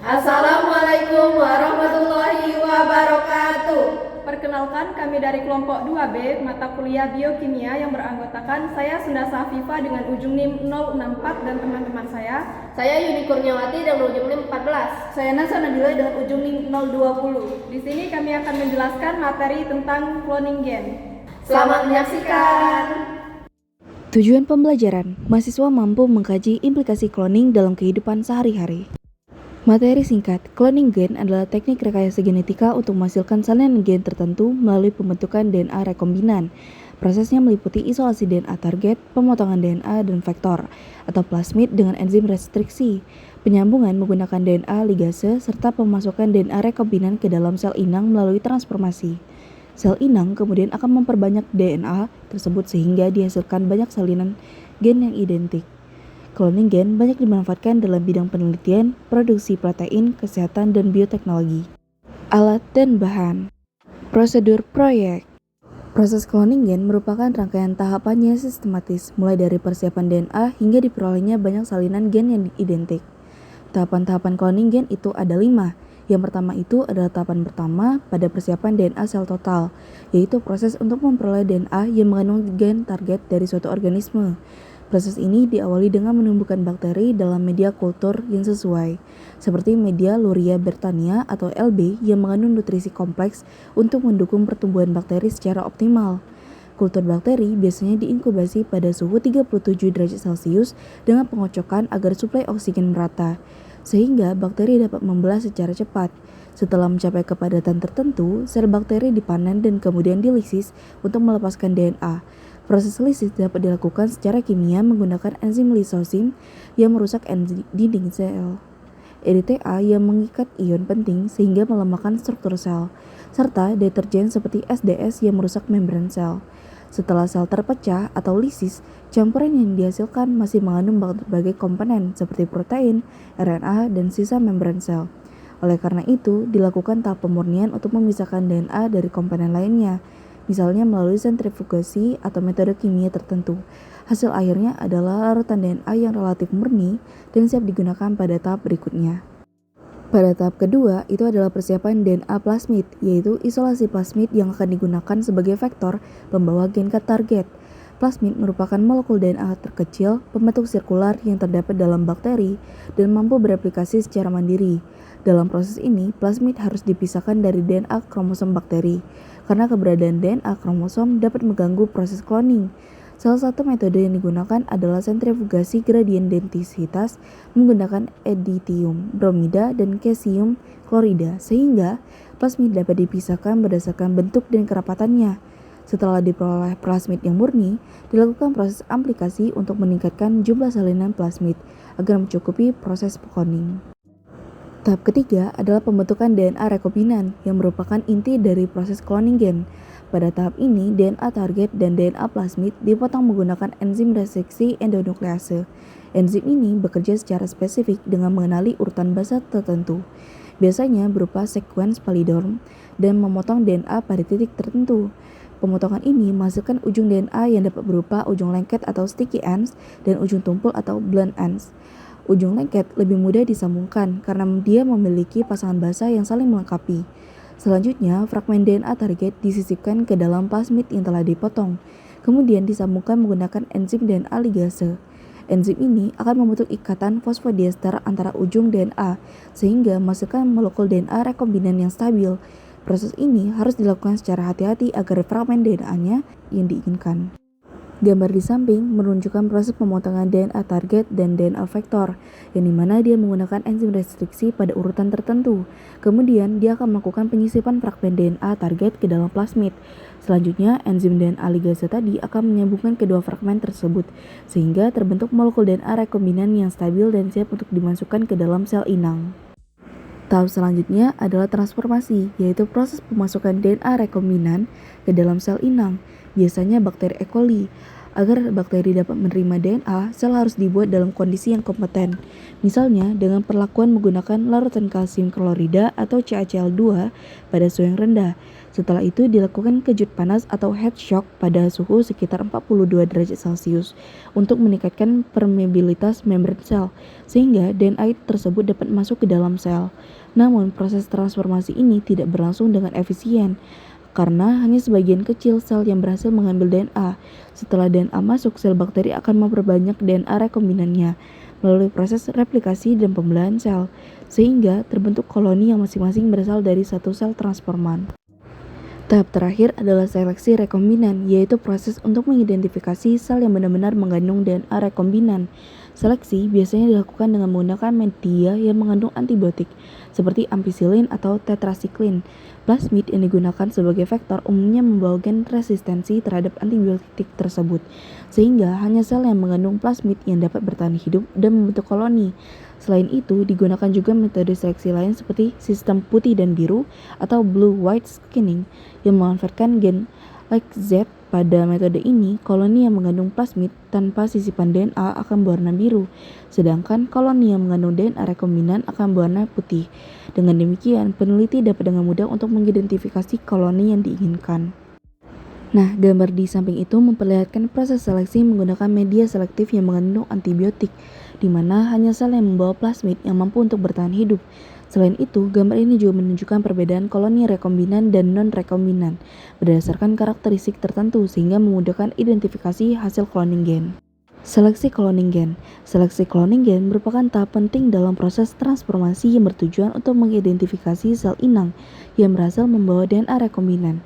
Assalamualaikum warahmatullahi wabarakatuh. Perkenalkan, kami dari kelompok 2B mata kuliah biokimia yang beranggotakan saya Sunda Safifa dengan ujung NIM 064 dan teman-teman saya. Saya Yuni Kurniawati dengan ujung NIM 14. Saya Nasa Nabila dengan ujung NIM 020. Di sini kami akan menjelaskan materi tentang cloning gen. Selamat menyaksikan. Tujuan pembelajaran, mahasiswa mampu mengkaji implikasi cloning dalam kehidupan sehari-hari. Materi singkat, cloning gen adalah teknik rekayasa genetika untuk menghasilkan salinan gen tertentu melalui pembentukan DNA rekombinan. Prosesnya meliputi isolasi DNA target, pemotongan DNA dan vektor, atau plasmid dengan enzim restriksi, penyambungan menggunakan DNA ligase, serta pemasukan DNA rekombinan ke dalam sel inang melalui transformasi. Sel inang kemudian akan memperbanyak DNA tersebut sehingga dihasilkan banyak salinan gen yang identik. Cloning gen banyak dimanfaatkan dalam bidang penelitian, produksi protein, kesehatan, dan bioteknologi. Alat dan bahan. Prosedur proyek. Proses cloning gen merupakan rangkaian tahapannya sistematis, mulai dari persiapan DNA hingga diperolehnya banyak salinan gen yang identik. Tahapan-tahapan cloning gen itu ada 5. Yang pertama itu adalah tahapan pertama pada persiapan DNA sel total, yaitu proses untuk memperoleh DNA yang mengandung gen target dari suatu organisme. Proses ini diawali dengan menumbuhkan bakteri dalam media kultur yang sesuai, seperti media Luria bertania atau LB yang mengandung nutrisi kompleks untuk mendukung pertumbuhan bakteri secara optimal. Kultur bakteri biasanya diinkubasi pada suhu 37 derajat Celcius dengan pengocokan agar suplai oksigen merata, sehingga bakteri dapat membelah secara cepat. Setelah mencapai kepadatan tertentu, sel bakteri dipanen dan kemudian dilisis untuk melepaskan DNA. Proses lisis dapat dilakukan secara kimia menggunakan enzim lisosim yang merusak dinding sel, EDTA yang mengikat ion penting sehingga melemahkan struktur sel, serta deterjen seperti SDS yang merusak membran sel. Setelah sel terpecah atau lisis, campuran yang dihasilkan masih mengandung berbagai komponen seperti protein, RNA, dan sisa membran sel. Oleh karena itu, dilakukan tahap pemurnian untuk memisahkan DNA dari komponen lainnya, misalnya melalui sentrifugasi atau metode kimia tertentu. Hasil akhirnya adalah larutan DNA yang relatif murni dan siap digunakan pada tahap berikutnya. Pada tahap kedua, itu adalah persiapan DNA plasmid, yaitu isolasi plasmid yang akan digunakan sebagai vektor pembawa gen ke target. Plasmid merupakan molekul DNA terkecil, pembentuk sirkular yang terdapat dalam bakteri dan mampu bereplikasi secara mandiri. Dalam proses ini, plasmid harus dipisahkan dari DNA kromosom bakteri, karena keberadaan DNA kromosom dapat mengganggu proses cloning. Salah satu metode yang digunakan adalah sentrifugasi gradien densititas menggunakan editium, bromida, dan kalsium klorida, sehingga plasmid dapat dipisahkan berdasarkan bentuk dan kerapatannya. Setelah diperoleh plasmid yang murni, dilakukan proses aplikasi untuk meningkatkan jumlah salinan plasmid agar mencukupi proses cloning. Tahap ketiga adalah pembentukan DNA rekombinan yang merupakan inti dari proses cloning gen. Pada tahap ini, DNA target dan DNA plasmid dipotong menggunakan enzim restriksi endonuklease. Enzim ini bekerja secara spesifik dengan mengenali urutan basa tertentu, biasanya berupa sekuens palindrom, dan memotong DNA pada titik tertentu. Pemotongan ini menghasilkan ujung DNA yang dapat berupa ujung lengket atau sticky ends dan ujung tumpul atau blunt ends. Ujung lengket lebih mudah disambungkan karena dia memiliki pasangan basa yang saling melengkapi. Selanjutnya, fragmen DNA target disisipkan ke dalam plasmid yang telah dipotong, kemudian disambungkan menggunakan enzim DNA ligase. Enzim ini akan membentuk ikatan fosfodiester antara ujung DNA sehingga menghasilkan molekul DNA rekombinan yang stabil. Proses ini harus dilakukan secara hati-hati agar fragmen DNA-nya yang diinginkan. Gambar di samping menunjukkan proses pemotongan DNA target dan DNA vektor, yang dimana dia menggunakan enzim restriksi pada urutan tertentu. Kemudian dia akan melakukan penyisipan fragmen DNA target ke dalam plasmid. Selanjutnya, enzim DNA ligase tadi akan menyambungkan kedua fragmen tersebut, sehingga terbentuk molekul DNA rekombinan yang stabil dan siap untuk dimasukkan ke dalam sel inang. Tahap selanjutnya adalah transformasi, yaitu proses pemasukan DNA rekombinan ke dalam sel inang, biasanya bakteri E. coli. Agar bakteri dapat menerima DNA, sel harus dibuat dalam kondisi yang kompeten. Misalnya, dengan perlakuan menggunakan larutan kalsium klorida atau CaCl2 pada suhu yang rendah. Setelah itu dilakukan kejut panas atau heat shock pada suhu sekitar 42 derajat Celcius untuk meningkatkan permeabilitas membran sel, sehingga DNA tersebut dapat masuk ke dalam sel. Namun, proses transformasi ini tidak berlangsung dengan efisien, karena hanya sebagian kecil sel yang berhasil mengambil DNA. Setelah DNA masuk, sel bakteri akan memperbanyak DNA rekombinannya melalui proses replikasi dan pembelahan sel, sehingga terbentuk koloni yang masing-masing berasal dari satu sel transforman. Tahap terakhir adalah seleksi rekombinan, yaitu proses untuk mengidentifikasi sel yang benar-benar mengandung DNA rekombinan. Seleksi biasanya dilakukan dengan menggunakan media yang mengandung antibiotik, seperti ampicillin atau tetrasiklin. Plasmid yang digunakan sebagai vektor umumnya membawa gen resistensi terhadap antibiotik tersebut, sehingga hanya sel yang mengandung plasmid yang dapat bertahan hidup dan membentuk koloni. Selain itu, digunakan juga metode seleksi lain seperti sistem putih dan biru atau blue-white skinning yang memanfaatkan gen LAC-Z. Pada metode ini, koloni yang mengandung plasmid tanpa sisipan DNA akan berwarna biru, sedangkan koloni yang mengandung DNA rekombinan akan berwarna putih. Dengan demikian, peneliti dapat dengan mudah untuk mengidentifikasi koloni yang diinginkan. Nah, gambar di samping itu memperlihatkan proses seleksi menggunakan media selektif yang mengandung antibiotik, di mana hanya sel yang membawa plasmid yang mampu untuk bertahan hidup. Selain itu, gambar ini juga menunjukkan perbedaan koloni rekombinan dan non-rekombinan berdasarkan karakteristik tertentu sehingga memudahkan identifikasi hasil cloning gen. Seleksi cloning gen. Seleksi cloning gen merupakan tahap penting dalam proses transformasi yang bertujuan untuk mengidentifikasi sel inang yang berhasil membawa DNA rekombinan.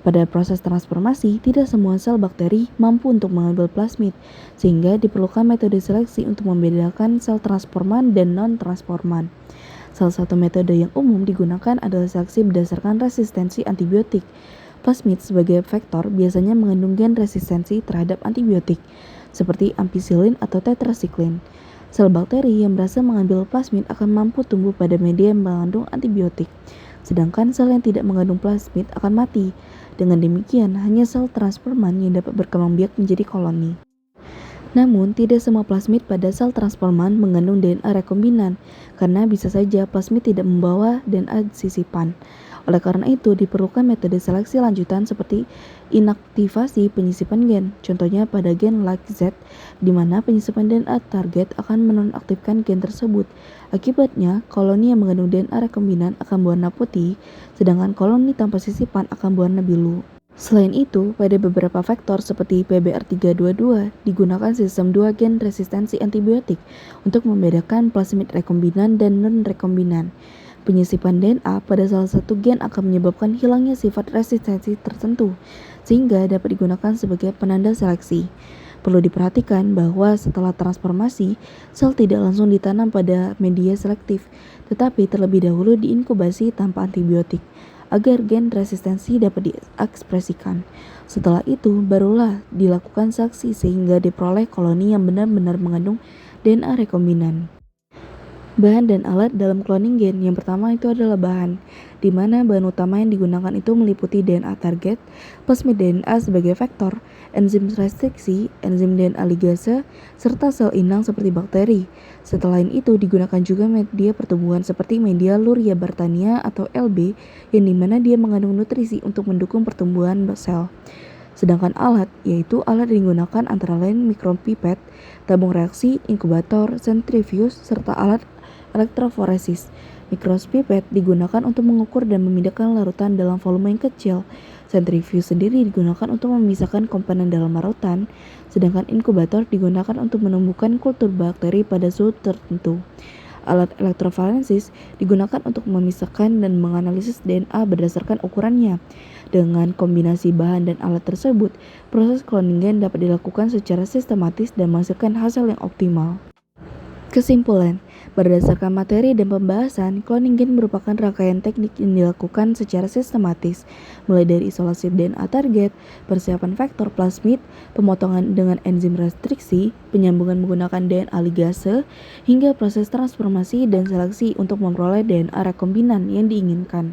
Pada proses transformasi, tidak semua sel bakteri mampu untuk mengambil plasmid, sehingga diperlukan metode seleksi untuk membedakan sel transforman dan non-transforman. Salah satu metode yang umum digunakan adalah seleksi berdasarkan resistensi antibiotik. Plasmid sebagai vektor biasanya mengandung gen resistensi terhadap antibiotik, seperti ampicillin atau tetrasiklin. Sel bakteri yang berhasil mengambil plasmid akan mampu tumbuh pada media yang mengandung antibiotik, sedangkan sel yang tidak mengandung plasmid akan mati. Dengan demikian, hanya sel transforman yang dapat berkembang biak menjadi koloni. Namun, tidak semua plasmid pada sel transforman mengandung DNA rekombinan, karena bisa saja plasmid tidak membawa DNA sisipan. Oleh karena itu, diperlukan metode seleksi lanjutan seperti inaktivasi penyisipan gen, contohnya pada gen LAC-Z, di mana penyisipan DNA target akan menonaktifkan gen tersebut. Akibatnya, koloni yang mengandung DNA rekombinan akan berwarna putih, sedangkan koloni tanpa sisipan akan berwarna biru. Selain itu, pada beberapa faktor seperti PBR322 digunakan sistem 2 gen resistensi antibiotik untuk membedakan plasmid rekombinan dan non-rekombinan. Penyisipan DNA pada salah satu gen akan menyebabkan hilangnya sifat resistensi tertentu, sehingga dapat digunakan sebagai penanda seleksi. Perlu diperhatikan bahwa setelah transformasi, sel tidak langsung ditanam pada media selektif, tetapi terlebih dahulu diinkubasi tanpa antibiotik, agar gen resistensi dapat diekspresikan. Setelah itu, barulah dilakukan seleksi sehingga diperoleh koloni yang benar-benar mengandung DNA rekombinan. Bahan dan alat dalam cloning gen. Yang pertama itu adalah bahan, di mana bahan utama yang digunakan itu meliputi DNA target, plasmid DNA sebagai vektor, enzim restriksi, enzim DNA ligase, serta sel inang seperti bakteri. Setelah itu digunakan juga media pertumbuhan seperti media Luria Bartania atau LB, yang dimana dia mengandung nutrisi untuk mendukung pertumbuhan sel. Sedangkan alat, yaitu alat yang digunakan antara lain mikropipet, tabung reaksi, inkubator, sentrifuge, serta alat elektroforesis. Mikropipet digunakan untuk mengukur dan memindahkan larutan dalam volume yang kecil. Sentrifuge sendiri digunakan untuk memisahkan komponen dalam larutan, sedangkan inkubator digunakan untuk menumbuhkan kultur bakteri pada suhu tertentu. Alat elektroforesis digunakan untuk memisahkan dan menganalisis DNA berdasarkan ukurannya. Dengan kombinasi bahan dan alat tersebut, proses cloning gen dapat dilakukan secara sistematis dan menghasilkan hasil yang optimal. Kesimpulan, berdasarkan materi dan pembahasan, cloning gen merupakan rangkaian teknik yang dilakukan secara sistematis, mulai dari isolasi DNA target, persiapan vektor plasmid, pemotongan dengan enzim restriksi, penyambungan menggunakan DNA ligase, hingga proses transformasi dan seleksi untuk memperoleh DNA rekombinan yang diinginkan.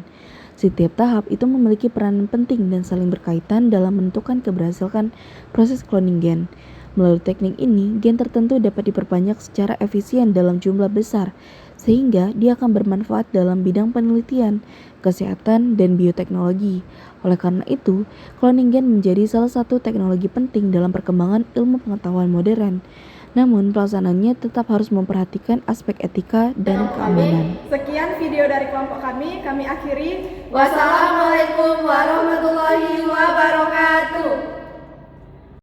Setiap tahap itu memiliki peranan penting dan saling berkaitan dalam menentukan keberhasilan proses cloning gen. Melalui teknik ini, gen tertentu dapat diperbanyak secara efisien dalam jumlah besar, sehingga dia akan bermanfaat dalam bidang penelitian, kesehatan, dan bioteknologi. Oleh karena itu, cloning gen menjadi salah satu teknologi penting dalam perkembangan ilmu pengetahuan modern. Namun, pelaksanaannya tetap harus memperhatikan aspek etika dan keamanan. Sekian video dari kelompok kami akhiri. Wassalamualaikum